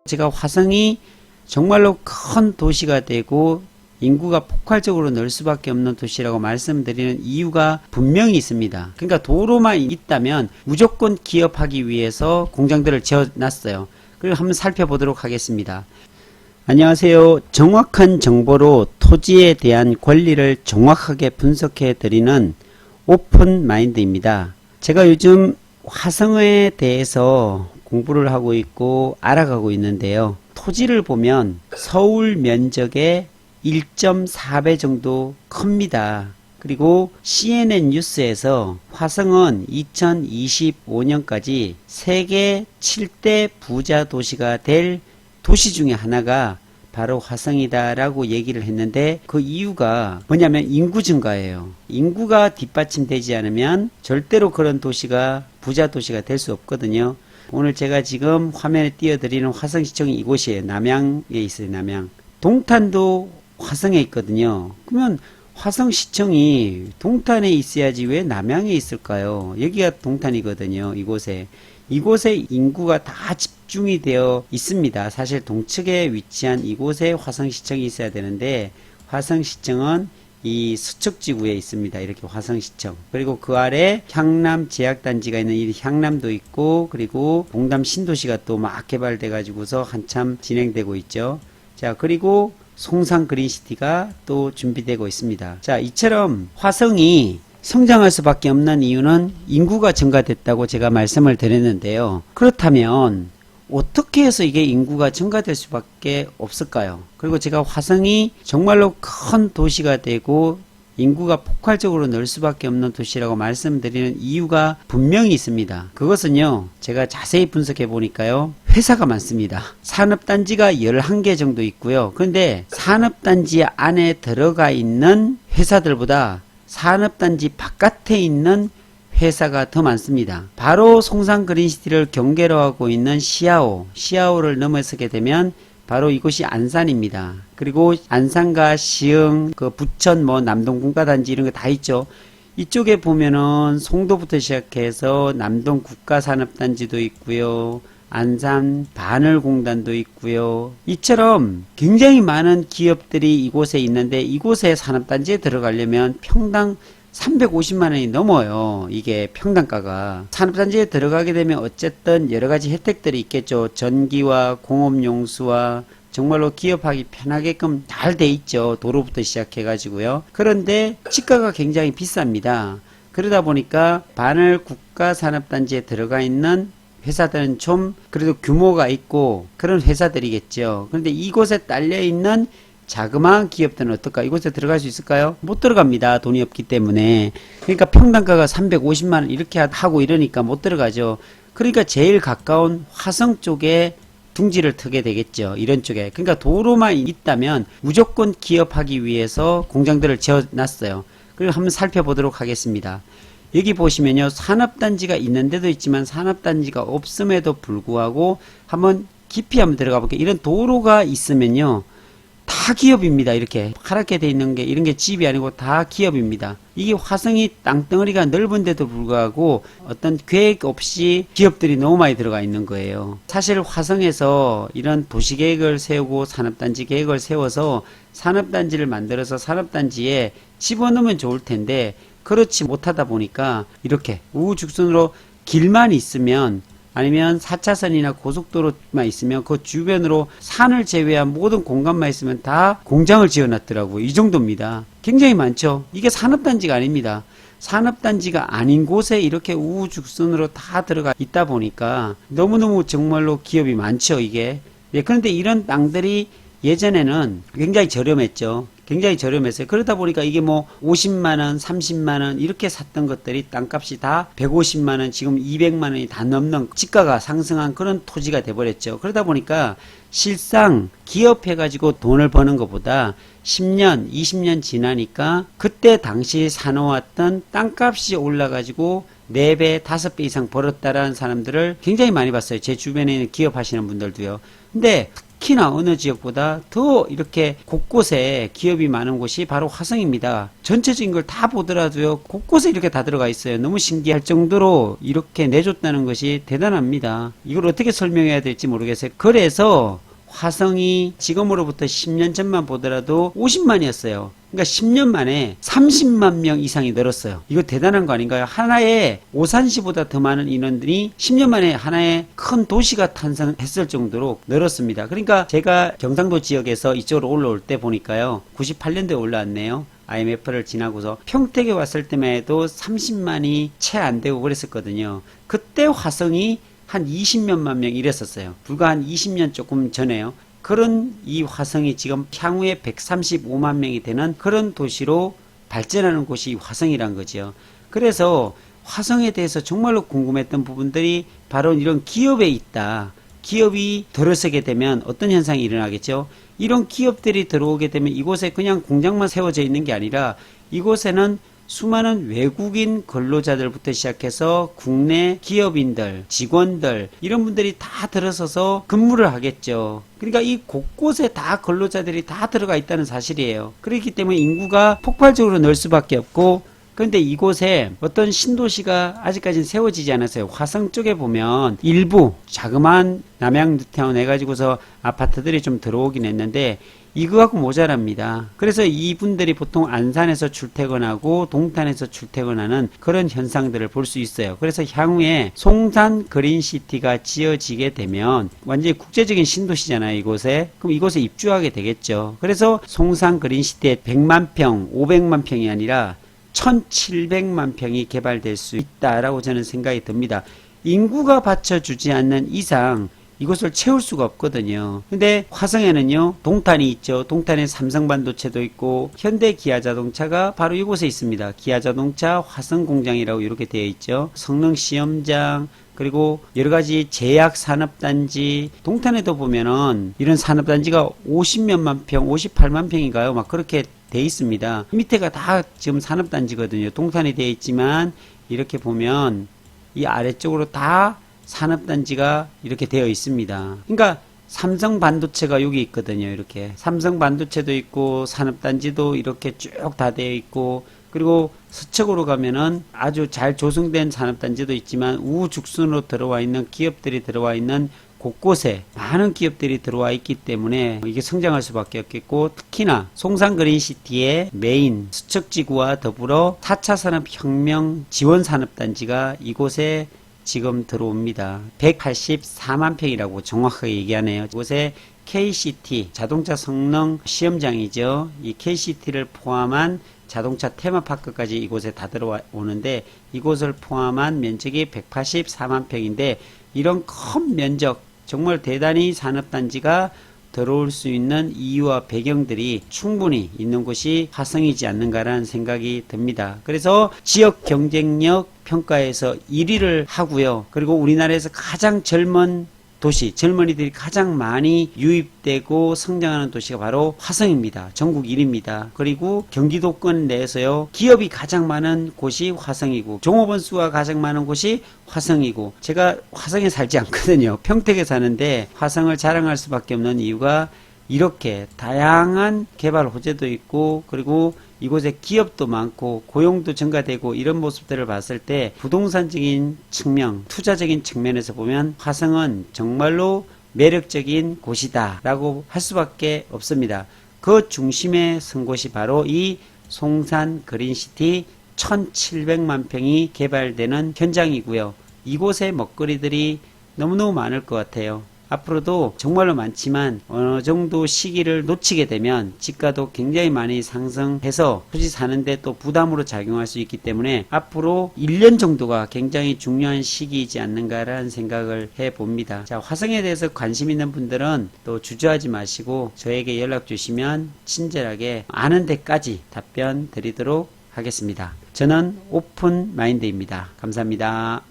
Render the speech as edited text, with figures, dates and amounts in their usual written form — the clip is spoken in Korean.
제가 화성이 정말로 큰 도시가 되고 인구가 폭발적으로 늘 수밖에 없는 도시라고 말씀드리는 이유가 분명히 있습니다. 그러니까 도로만 있다면 무조건 기업하기 위해서 공장들을 지어놨어요. 그리고 한번 살펴보도록 하겠습니다. 안녕하세요. 정확한 정보로 토지에 대한 권리를 정확하게 분석해 드리는 오픈마인드입니다. 제가 요즘 화성에 대해서 공부를 하고 있고 알아가고 있는데요. 토지를 보면 서울 면적의 1.4배 정도 큽니다. 그리고 CNN 뉴스에서 화성은 2025년까지 세계 7대 부자 도시가 될 도시 중에 하나가 바로 화성이다 라고 얘기를 했는데, 그 이유가 뭐냐면 인구 증가예요. 인구가 뒷받침되지 않으면 절대로 그런 도시가 부자 도시가 될 수 없거든요. 오늘 제가 지금 화면에 띄워드리는 화성시청이 이곳이에요. 남양에 있어요. 남양. 동탄도 화성에 있거든요. 그러면 화성시청이 동탄에 있어야지 왜 남양에 있을까요? 여기가 동탄이거든요. 이곳에 인구가 다 집중이 되어 있습니다. 사실 동측에 위치한 이곳에 화성시청이 있어야 되는데, 화성시청은 이 수척지구에 있습니다. 이렇게 화성시청. 그리고 그 아래 향남 제약단지가 있는 이 향남도 있고, 그리고 봉담 신도시가 또 막 개발돼 가지고서 한참 진행되고 있죠. 자, 그리고 송산 그린시티가 또 준비되고 있습니다. 자, 이처럼 화성이 성장할 수밖에 없는 이유는 인구가 증가됐다고 제가 말씀을 드렸는데요. 그렇다면 어떻게 해서 이게 인구가 증가될 수밖에 없을까요? 그리고 제가 화성이 정말로 큰 도시가 되고 인구가 폭발적으로 늘 수밖에 없는 도시라고 말씀드리는 이유가 분명히 있습니다. 그것은요, 제가 자세히 분석해 보니까요, 회사가 많습니다. 산업단지가 11개 정도 있고요. 그런데 산업단지 안에 들어가 있는 회사들보다 산업단지 바깥에 있는 회사가 더 많습니다. 바로 송산 그린시티를 경계로 하고 있는 시아오를 넘어서게 되면 바로 이곳이 안산입니다. 그리고 안산과 시흥, 부천, 남동 군가단지 이런 거 다 있죠. 이쪽에 보면은 송도부터 시작해서 남동 국가산업단지도 있고요. 안산 바늘공단도 있고요. 이처럼 굉장히 많은 기업들이 이곳에 있는데, 이곳에 산업단지에 들어가려면 평당 350만원이 넘어요. 이게 평당가가. 산업단지에 들어가게 되면 어쨌든 여러가지 혜택들이 있겠죠. 전기와 공업용수와 정말로 기업하기 편하게끔 잘 돼 있죠. 도로부터 시작해 가지고요. 그런데 지가가 굉장히 비쌉니다. 그러다 보니까 바늘 국가산업단지에 들어가 있는 회사들은 좀 그래도 규모가 있고 그런 회사들이겠죠. 그런데 이곳에 딸려 있는 자그마한 기업들은 어떨까? 이곳에 들어갈 수 있을까요? 못 들어갑니다. 돈이 없기 때문에. 그러니까 평당가가 350만원 이렇게 하고 이러니까 못 들어가죠. 그러니까 제일 가까운 화성 쪽에 둥지를 트게 되겠죠. 이런 쪽에. 그러니까 도로만 있다면 무조건 기업하기 위해서 공장들을 지어놨어요. 그리고 한번 살펴보도록 하겠습니다. 여기 보시면요, 산업단지가 있는 데도 있지만 산업단지가 없음에도 불구하고 한번 깊이 한번 들어가 볼게요. 이런 도로가 있으면요, 다 기업입니다. 이렇게 파랗게 돼 있는 게 이런 게 집이 아니고 다 기업입니다. 이게 화성이 땅덩어리가 넓은데도 불구하고 어떤 계획 없이 기업들이 너무 많이 들어가 있는 거예요. 사실 화성에서 이런 도시계획을 세우고 산업단지 계획을 세워서 산업단지를 만들어서 산업단지에 집어넣으면 좋을 텐데 그렇지 못하다 보니까 이렇게 우후죽순으로 길만 있으면, 아니면 4차선이나 고속도로만 있으면 그 주변으로 산을 제외한 모든 공간만 있으면 다 공장을 지어놨더라고요. 이 정도입니다. 굉장히 많죠. 이게 산업단지가 아닙니다. 산업단지가 아닌 곳에 이렇게 우후죽순으로 다 들어가 있다 보니까 너무너무 정말로 기업이 많죠. 이게. 예, 그런데 이런 땅들이 예전에는 굉장히 저렴했죠. 굉장히 저렴했어요. 그러다 보니까 이게 50만원, 30만원 이렇게 샀던 것들이 땅값이 다 150만원, 지금 200만원이 다 넘는 지가가 상승한 그런 토지가 돼버렸죠. 그러다 보니까 실상 기업해가지고 돈을 버는 것보다 10년, 20년 지나니까 그때 당시 사놓았던 땅값이 올라가지고 4배, 5배 이상 벌었다라는 사람들을 굉장히 많이 봤어요. 제 주변에 있는 기업하시는 분들도요. 근데 특히나 어느 지역보다 더 이렇게 곳곳에 기업이 많은 곳이 바로 화성입니다. 전체적인 걸 다 보더라도요, 곳곳에 이렇게 다 들어가 있어요. 너무 신기할 정도로 이렇게 내줬다는 것이 대단합니다. 이걸 어떻게 설명해야 될지 모르겠어요. 그래서 화성이 지금으로부터 10년 전만 보더라도 50만이었어요. 그러니까 10년 만에 30만 명 이상이 늘었어요. 이거 대단한 거 아닌가요? 하나의 오산시보다 더 많은 인원들이 10년 만에 하나의 큰 도시가 탄생했을 정도로 늘었습니다. 그러니까 제가 경상도 지역에서 이쪽으로 올라올 때 보니까요, 98년도에 올라왔네요. IMF를 지나고서 평택에 왔을 때만 해도 30만이 채 안 되고 그랬었거든요. 그때 화성이 한 20몇만 명 이랬었어요. 불과 한 20년 조금 전에요. 그런 이 화성이 지금 향후에 135만 명이 되는 그런 도시로 발전하는 곳이 화성이란 거죠. 그래서 화성에 대해서 정말로 궁금했던 부분들이 바로 이런 기업에 있다. 기업이 들어서게 되면 어떤 현상이 일어나겠죠? 이런 기업들이 들어오게 되면 이곳에 그냥 공장만 세워져 있는 게 아니라 이곳에는 수많은 외국인 근로자들부터 시작해서 국내 기업인들, 직원들 이런 분들이 다 들어서서 근무를 하겠죠. 그러니까 이 곳곳에 다 근로자들이 다 들어가 있다는 사실이에요. 그렇기 때문에 인구가 폭발적으로 늘 수밖에 없고, 그런데 이곳에 어떤 신도시가 아직까지는 세워지지 않았어요. 화성 쪽에 보면 일부 자그마한 남양타운 해가지고서 아파트들이 좀 들어오긴 했는데 이거하고 모자랍니다. 그래서 이분들이 보통 안산에서 출퇴근하고 동탄에서 출퇴근하는 그런 현상들을 볼 수 있어요. 그래서 향후에 송산 그린시티가 지어지게 되면 완전히 국제적인 신도시잖아요, 이곳에. 그럼 이곳에 입주하게 되겠죠. 그래서 송산 그린시티에 100만 평, 500만 평이 아니라 1700만 평이 개발될 수 있다라고 저는 생각이 듭니다. 인구가 받쳐주지 않는 이상 이곳을 채울 수가 없거든요. 근데 화성에는요, 동탄이 있죠. 동탄에 삼성반도체도 있고 현대기아자동차가 바로 이곳에 있습니다. 기아자동차 화성공장이라고 이렇게 되어 있죠. 성능시험장, 그리고 여러가지 제약산업단지, 동탄에도 보면은 이런 산업단지가 50몇만 평, 58만 평인가요? 막 그렇게 돼 있습니다. 밑에가 다 지금 산업단지거든요. 동탄이 되어 있지만 이렇게 보면 이 아래쪽으로 다 산업단지가 이렇게 되어 있습니다. 그러니까 삼성반도체가 여기 있거든요. 이렇게 삼성반도체도 있고 산업단지도 이렇게 쭉 다 되어 있고, 그리고 서쪽으로 가면은 아주 잘 조성된 산업단지도 있지만 우후죽순으로 들어와 있는 기업들이 들어와 있는 곳곳에 많은 기업들이 들어와 있기 때문에 이게 성장할 수밖에 없겠고, 특히나 송산 그린시티의 메인 수척지구와 더불어 4차 산업혁명 지원산업단지가 이곳에 지금 들어옵니다. 184만 평이라고 정확하게 얘기하네요. 이곳에 KCT 자동차 성능 시험장이죠. 이 KCT를 포함한 자동차 테마파크까지 이곳에 다 들어오는데 이곳을 포함한 면적이 184만 평인데 이런 큰 면적, 정말 대단히 산업단지가 들어올 수 있는 이유와 배경들이 충분히 있는 곳이 화성이지 않는가라는 생각이 듭니다. 그래서 지역 경쟁력 평가에서 1위를 하고요. 그리고 우리나라에서 가장 젊은 도시, 젊은이들이 가장 많이 유입되고 성장하는 도시가 바로 화성입니다. 전국 1위입니다. 그리고 경기도권 내에서요, 기업이 가장 많은 곳이 화성이고 종업원 수가 가장 많은 곳이 화성이고, 제가 화성에 살지 않거든요. 평택에 사는데 화성을 자랑할 수밖에 없는 이유가 이렇게 다양한 개발 호재도 있고, 그리고 이곳에 기업도 많고 고용도 증가되고 이런 모습들을 봤을 때 부동산적인 측면, 투자적인 측면에서 보면 화성은 정말로 매력적인 곳이다 라고 할 수밖에 없습니다. 그 중심에 선 곳이 바로 이 송산 그린시티 1700만 평이 개발되는 현장이고요. 이곳의 먹거리들이 너무너무 많을 것 같아요. 앞으로도 정말로 많지만 어느 정도 시기를 놓치게 되면 지가도 굉장히 많이 상승해서 굳이 사는데 또 부담으로 작용할 수 있기 때문에 앞으로 1년 정도가 굉장히 중요한 시기이지 않는가라는 생각을 해봅니다. 자, 화성에 대해서 관심 있는 분들은 또 주저하지 마시고 저에게 연락 주시면 친절하게 아는 데까지 답변 드리도록 하겠습니다. 저는 오픈 마인드입니다. 감사합니다.